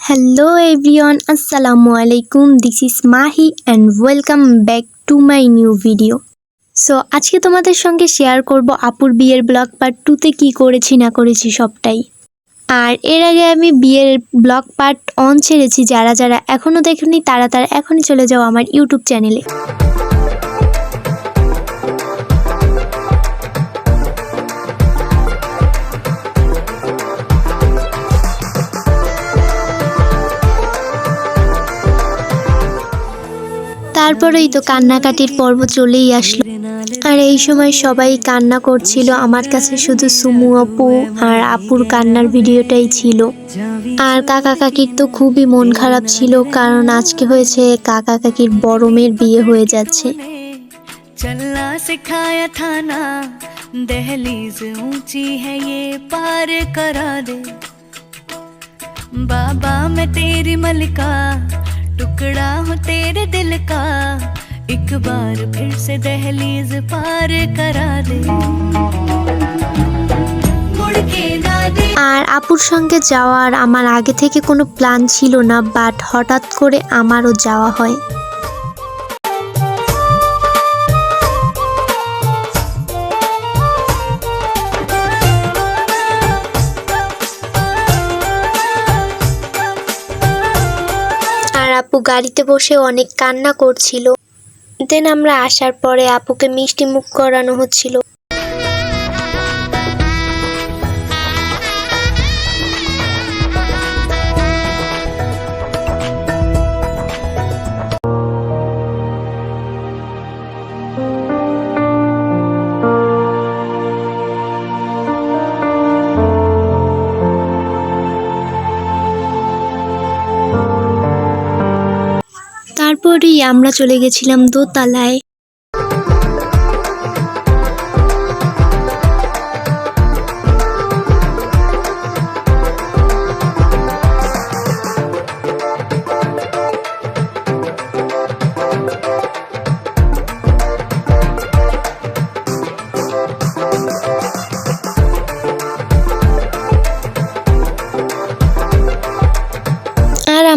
Hello everyone, আসসালামু আলাইকুম। This is Mahi and welcome back to my new video. So আজকে তোমাদের সঙ্গে শেয়ার করব আপুর বিয়ের ব্লগ পার্ট 2তে কী করেছি না করেছি সবটাই। আর এর আগে আমি বিয়ের ব্লগ পার্ট 1 ছেড়েছি, যারা যারা এখনও দেখেনি তারা এখনই চলে যাও আমার ইউটিউব চ্যানেলে। তারপরেই তো কান্নাকাটির পর্ব চলেই আসলো, আর এই সময় সবাই কান্না করছিল। আমার কাছে শুধু সুমু আপু আর আপুর কান্নার ভিডিওটাই ছিল। আর কাকা কাকির তো খুবই মন খারাপ ছিল, কারণ আজকে হয়েছে কাকা কাকির বড় মেয়ের বিয়ে হয়ে যাচ্ছে। चलना सिखाया था ना, दहलीज ऊंची है ये पार करा दे। बाबा मैं तेरी मलिका, टुकड़ा हूँ तेरे दिल का, एक बार फिर से दहलीज पार करा दे। আর আপুর সঙ্গে যাওয়ার আমার আগে থেকে কোনো প্ল্যান ছিল না, বাট হঠাৎ করে আমারও যাওয়া হয়। আর আপু গাড়িতে বসে অনেক কান্না করছিল। দেন আমরা আসার পরে আপুকে মিষ্টি মুখ করানো হচ্ছিল। তারপরেই আমরা চলে গেছিলাম দোতলায়।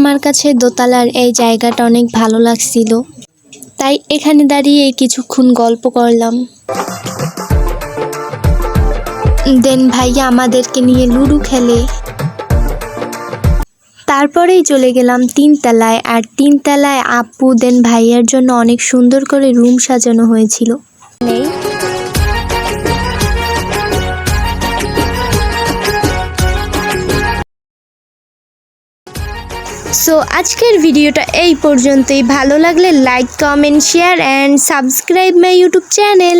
আমার কাছে দোতলার এই জায়গাটা অনেক ভালো লাগছিল, তাই এখানে দাঁড়িয়ে কিছুক্ষণ গল্প করলাম। দেন ভাইয়া আমাদেরকে নিয়ে লুডো খেলে। তারপরেই চলে গেলাম 3 তলায়। আর 3 তলায় আপু দেন ভাইয়ার জন্য অনেক সুন্দর করে রুম সাজানো হয়েছিল। সো আজকের ভিডিওটা এই পর্যন্তই। ভালো লাগলে like, comment, share and subscribe my YouTube channel.